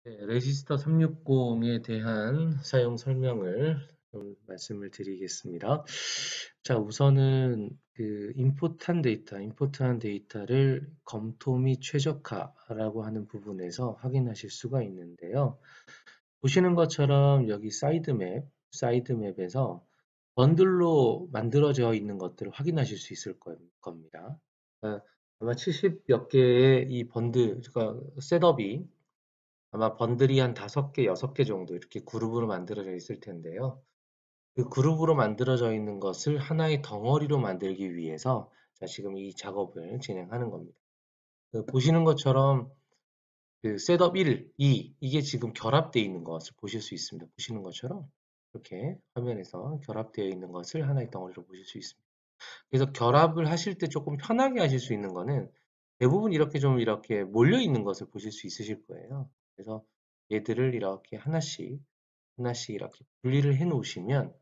네, 레지스터 360에 대한 사용 설명을 좀 말씀을 드리겠습니다. 자, 우선은 그 인풋한 데이터를 검토 및 최적화라고 하는 부분에서 확인하실 수가 있는데요. 보시는 것처럼 여기 사이드맵에서 번들로 만들어져 있는 것들을 확인하실 수 있을 겁니다. 아마 70 몇 개의 이 번들, 그러니까 셋업이 아마 번들이 한 5개, 6개 정도 이렇게 그룹으로 만들어져 있을 텐데요. 그 그룹으로 만들어져 있는 것을 하나의 덩어리로 만들기 위해서 자, 지금 이 작업을 진행하는 겁니다. 보시는 것처럼 그 셋업 1, 2 이게 지금 결합되어 있는 것을 보실 수 있습니다. 보시는 것처럼 이렇게 화면에서 결합되어 있는 것을 하나의 덩어리로 보실 수 있습니다. 그래서 결합을 하실 때 조금 편하게 하실 수 있는 거는 대부분 이렇게 좀 이렇게 몰려 있는 것을 보실 수 있으실 거예요. 그래서 얘들을 이렇게 하나씩 이렇게 분리를 해 놓으시면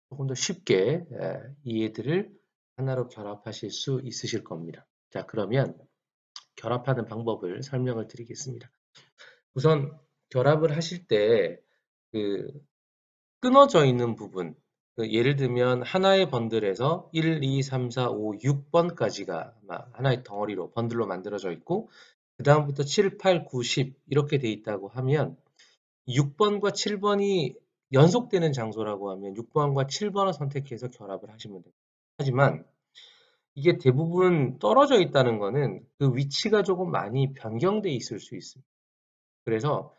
조금 더 쉽게 이 얘들을 하나로 결합하실 수 있으실 겁니다. 자, 그러면 결합하는 방법을 설명을 드리겠습니다. 우선 결합을 하실 때 그 끊어져 있는 부분, 예를 들면 하나의 번들에서 1, 2, 3, 4, 5, 6번까지가 하나의 덩어리로 번들로 만들어져 있고 그 다음부터 7, 8, 9, 10 이렇게 돼 있다고 하면 6번과 7번이 연속되는 장소라고 하면 6번과 7번을 선택해서 결합을 하시면 됩니다. 하지만 이게 대부분 떨어져 있다는 거는 그 위치가 조금 많이 변경돼 있을 수 있습니다. 그래서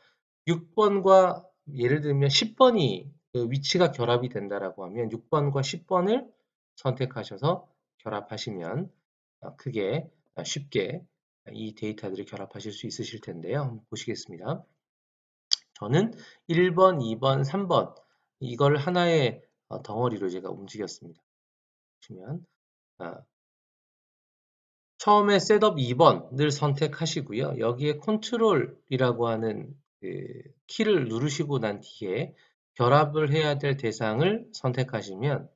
6번과 예를 들면 10번이 그 위치가 결합이 된다라고 하면 6번과 10번을 선택하셔서 결합하시면 크게 쉽게 이 데이터들을 결합하실 수 있으실 텐데요. 한번 보시겠습니다. 저는 1번, 2번, 3번 이걸 하나의 덩어리로 제가 움직였습니다. 보시면 처음에 셋업 2번을 선택하시고요. 여기에 컨트롤이라고 하는 그 키를 누르시고 난 뒤에 결합을 해야 될 대상을 선택하시면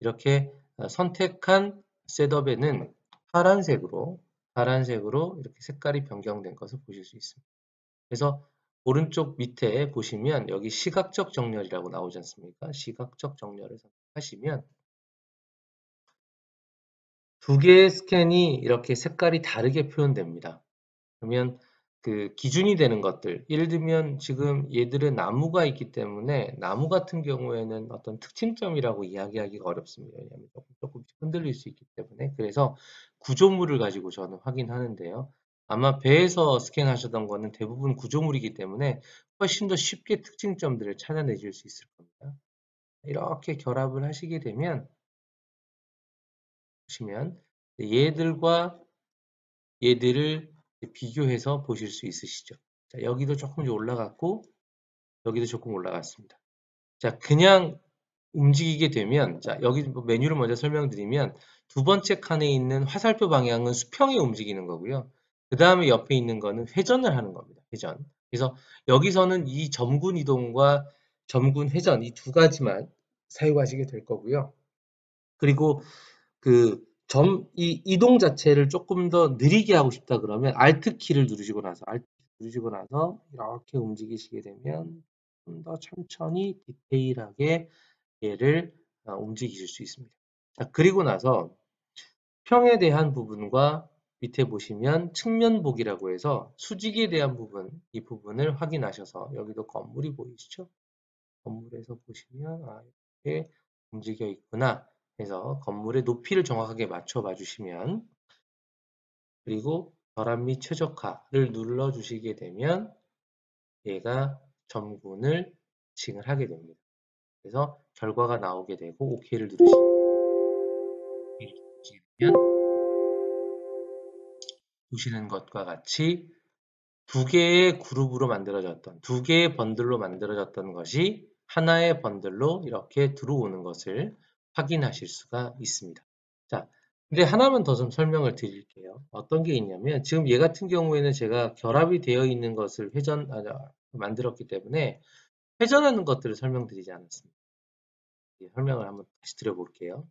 이렇게 선택한 셋업에는 파란색으로 이렇게 색깔이 변경된 것을 보실 수 있습니다. 그래서 오른쪽 밑에 보시면 여기 시각적 정렬이라고 나오지 않습니까? 시각적 정렬을 선택하시면 두 개의 스캔이 이렇게 색깔이 다르게 표현됩니다. 그러면 그 기준이 되는 것들, 예를 들면 지금 얘들은 나무가 있기 때문에 나무 같은 경우에는 어떤 특징점이라고 이야기하기가 어렵습니다. 왜냐하면 조금씩 흔들릴 수 있기 때문에. 그래서 구조물을 가지고 저는 확인하는데요. 아마 배에서 스캔하셨던 거는 대부분 구조물이기 때문에 훨씬 더 쉽게 특징점들을 찾아내실 수 있을 겁니다. 이렇게 결합을 하시게 되면 보시면 얘들과 얘들을 비교해서 보실 수 있으시죠. 자, 여기도 조금 올라갔고 여기도 조금 올라갔습니다. 자, 그냥 움직이게 되면 자, 여기 메뉴를 먼저 설명드리면 두 번째 칸에 있는 화살표 방향은 수평에 움직이는 거고요. 그 다음에 옆에 있는 거는 회전을 하는 겁니다. 회전. 그래서 여기서는 이 점군 이동과 점군 회전 이 두 가지만 사용하시게 될 거고요. 그리고 그 이 이동 자체를 조금 더 느리게 하고 싶다 그러면 Alt 키를 누르시고 나서 이렇게 움직이시게 되면 좀 더 천천히 디테일하게 얘를 움직이실 수 있습니다. 자, 그리고 나서 평에 대한 부분과 밑에 보시면 측면복이라고 해서 수직에 대한 부분, 이 부분을 확인하셔서 여기도 건물이 보이시죠? 건물에서 보시면 이렇게 움직여 있구나 해서 건물의 높이를 정확하게 맞춰 봐 주시면 그리고 결합 및 최적화를 눌러 주시게 되면 얘가 점군을 징을 하게 됩니다. 그래서 결과가 나오게 되고 OK를 누르시면 보시는 것과 같이 두 개의 그룹으로 만들어졌던 두 개의 번들로 만들어졌던 것이 하나의 번들로 이렇게 들어오는 것을 확인하실 수가 있습니다. 자, 근데 하나만 더 좀 설명을 드릴게요. 어떤 게 있냐면 지금 얘 같은 경우에는 제가 결합이 되어 있는 것을 만들었기 때문에 회전하는 것들을 설명드리지 않았습니다. 설명을 한번 다시 드려볼게요.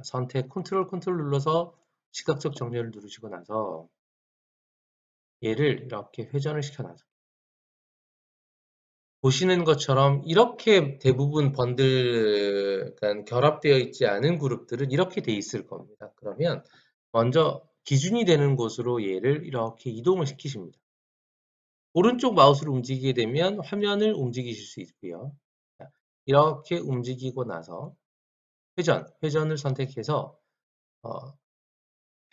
선택 컨트롤 눌러서 시각적 정렬을 누르시고 나서 얘를 이렇게 회전을 시켜놔서 보시는 것처럼 이렇게 대부분 번들, 그러니까 결합되어 있지 않은 그룹들은 이렇게 돼 있을 겁니다. 그러면 먼저 기준이 되는 곳으로 얘를 이렇게 이동을 시키십니다. 오른쪽 마우스를 움직이게 되면 화면을 움직이실 수 있고요. 이렇게 움직이고 나서 회전을 선택해서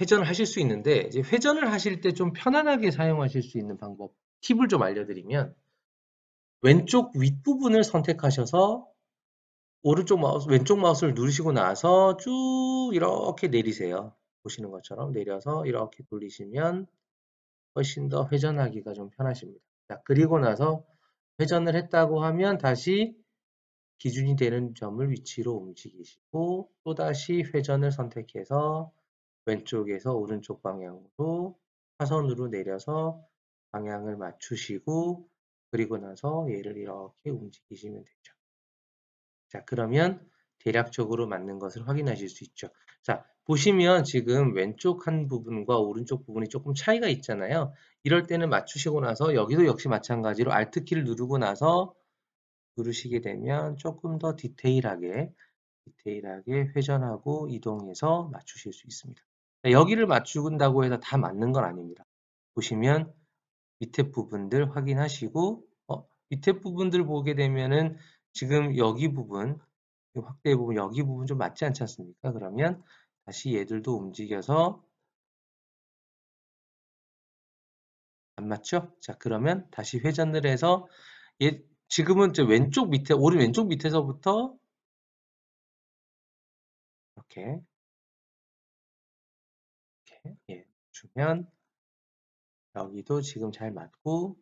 회전을 하실 수 있는데, 이제 회전을 하실 때 좀 편안하게 사용하실 수 있는 방법, 팁을 좀 알려드리면, 왼쪽 윗부분을 선택하셔서 왼쪽 마우스를 누르시고 나서 쭉 이렇게 내리세요. 보시는 것처럼 내려서 이렇게 돌리시면 훨씬 더 회전하기가 좀 편하십니다. 자, 그리고 나서 회전을 했다고 하면 다시 기준이 되는 점을 위치로 움직이시고 또다시 회전을 선택해서 왼쪽에서 오른쪽 방향으로 사선으로 내려서 방향을 맞추시고 그리고 나서 얘를 이렇게 움직이시면 되죠. 자, 그러면 대략적으로 맞는 것을 확인하실 수 있죠. 자, 보시면 지금 왼쪽 한 부분과 오른쪽 부분이 조금 차이가 있잖아요. 이럴 때는 맞추시고 나서 여기도 역시 마찬가지로 Alt키를 누르고 나서 누르시게 되면 조금 더 디테일하게 회전하고 이동해서 맞추실 수 있습니다. 여기를 맞춘다고 해서 다 맞는 건 아닙니다. 보시면 밑에 부분들 확인하시고 밑에 부분들 보게 되면은 지금 여기 부분 확대 부분 여기 부분 좀 맞지 않지 않습니까? 그러면 다시 얘들도 움직여서 안 맞죠? 자, 그러면 다시 회전을 해서 지금은 왼쪽 밑에 오른 왼쪽 밑에서부터 이렇게 주면 여기도 지금 잘 맞고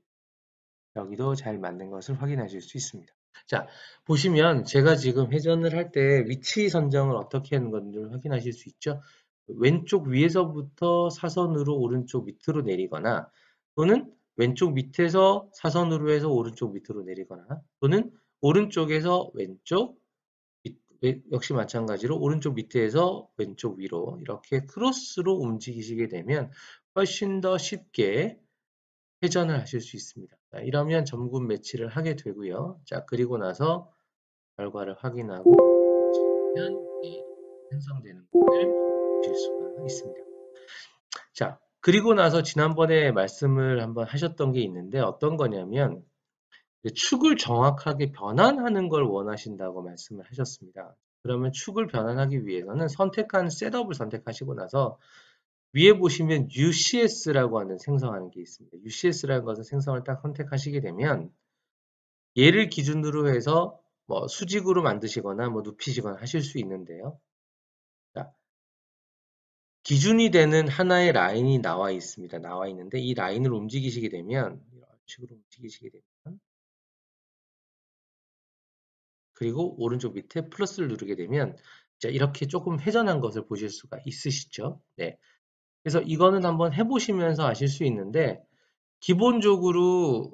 여기도 잘 맞는 것을 확인하실 수 있습니다. 자, 보시면 제가 지금 회전을 할 때 위치 선정을 어떻게 하는 건지를 확인하실 수 있죠. 왼쪽 위에서부터 사선으로 오른쪽 밑으로 내리거나 또는 왼쪽 밑에서 사선으로 해서 오른쪽 밑으로 내리거나 또는 오른쪽에서 왼쪽 역시 마찬가지로 오른쪽 밑에서 왼쪽 위로 이렇게 크로스로 움직이시게 되면 훨씬 더 쉽게 회전을 하실 수 있습니다. 자, 이러면 점군 매치를 하게 되고요. 자, 그리고 나서 결과를 확인하고 보시면 생성되는 것을 보실 수가 있습니다. 자, 그리고 나서 지난번에 말씀을 한번 하셨던 게 있는데 어떤 거냐면 축을 정확하게 변환하는 걸 원하신다고 말씀을 하셨습니다. 그러면 축을 변환하기 위해서는 선택한 셋업을 선택하시고 나서 위에 보시면 UCS라고 하는 생성하는 게 있습니다. UCS라는 것을 생성을 딱 선택하시게 되면 얘를 기준으로 해서 뭐 수직으로 만드시거나 뭐 눕히시거나 하실 수 있는데요. 자, 기준이 되는 하나의 라인이 나와 있습니다. 나와 있는데 이 라인을 움직이시게 되면 이런 식으로 움직이시게 되면 그리고 오른쪽 밑에 플러스를 누르게 되면 자, 이렇게 조금 회전한 것을 보실 수가 있으시죠? 네. 그래서 이거는 한번 해보시면서 아실 수 있는데 기본적으로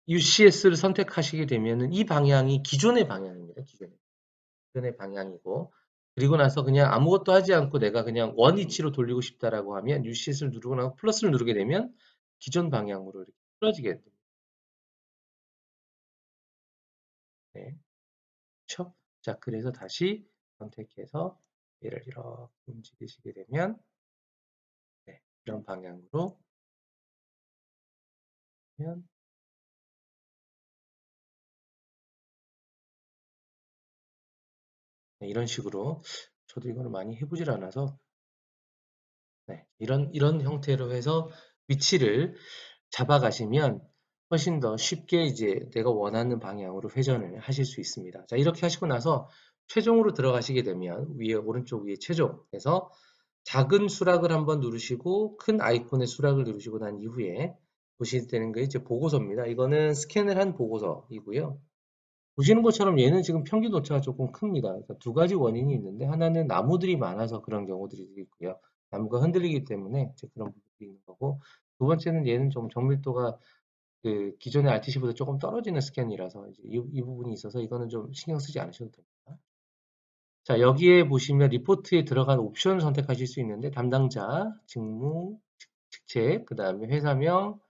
UCS를 선택하시게 되면은 이 방향이 기존의 방향입니다. 기존의 방향이고 그리고 나서 그냥 아무것도 하지 않고 내가 그냥 원위치로 돌리고 싶다라고 하면 UCS를 누르고 나서 플러스를 누르게 되면 기존 방향으로 이렇게 틀어지게 됩니다. 네. 그렇죠? 자, 그래서 다시 선택해서 얘를 이렇게 움직이시게 되면 네, 이런 방향으로 하면 네, 이런 식으로 저도 이거를 많이 해보질 않아서 네, 이런 형태로 해서 위치를 잡아가시면 훨씬 더 쉽게 이제 내가 원하는 방향으로 회전을 하실 수 있습니다. 자, 이렇게 하시고 나서 최종으로 들어가시게 되면 오른쪽 위에 최종에서 작은 수락을 한번 누르시고 큰 아이콘의 수락을 누르시고 난 이후에 보실 때는 게 이제 보고서입니다. 이거는 스캔을 한 보고서이고요. 보시는 것처럼 얘는 지금 평균 오차가 조금 큽니다. 그러니까 두 가지 원인이 있는데 하나는 나무들이 많아서 그런 경우들이 있고요. 나무가 흔들리기 때문에 이제 그런 부분이 있는 거고 두 번째는 얘는 좀 정밀도가 그 기존의 RTC보다 조금 떨어지는 스캔이라서 이제 이 부분이 있어서 이거는 좀 신경 쓰지 않으셔도 됩니다. 자, 여기에 보시면 리포트에 들어간 옵션을 선택하실 수 있는데 담당자, 직무, 직책, 그 다음에 회사명,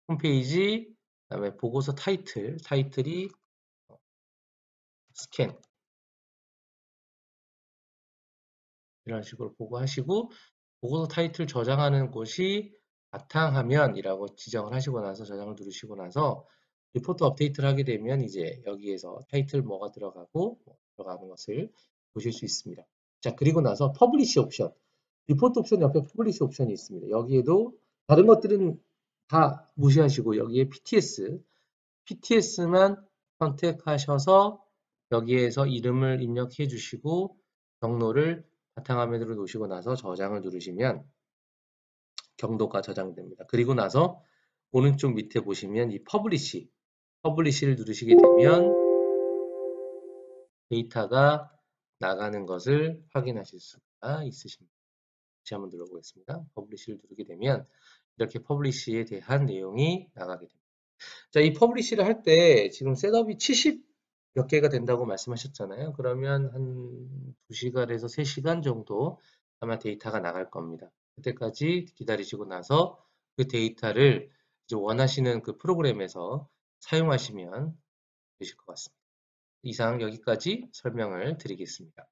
홈페이지, 그다음에 보고서 타이틀이 스캔 이런 식으로 보고하시고 보고서 타이틀 저장하는 곳이 바탕화면이라고 지정을 하시고 나서 저장을 누르시고 나서 리포트 업데이트를 하게 되면 이제 여기에서 타이틀 뭐가 들어가고 들어가는 것을 보실 수 있습니다. 자, 그리고 나서 퍼블리시 옵션. 리포트 옵션 옆에 퍼블리시 옵션이 있습니다. 여기에도 다른 것들은 다 무시하시고 여기에 PTS만 선택하셔서 여기에서 이름을 입력해 주시고 경로를 바탕화면으로 놓으시고 나서 저장을 누르시면 경로가 저장됩니다. 그리고 나서 오른쪽 밑에 보시면 이 퍼블리시를 누르시게 되면 데이터가 나가는 것을 확인하실 수가 있으십니다. 다시 한번 눌러보겠습니다. 퍼블리시를 누르게 되면 이렇게 퍼블리시에 대한 내용이 나가게 됩니다. 자, 이 퍼블리시를 할 때 지금 셋업이 70 몇 개가 된다고 말씀하셨잖아요. 그러면 한 2시간에서 3시간 정도 아마 데이터가 나갈 겁니다. 그때까지 기다리시고 나서 그 데이터를 이제 원하시는 그 프로그램에서 사용하시면 되실 것 같습니다. 이상 여기까지 설명을 드리겠습니다.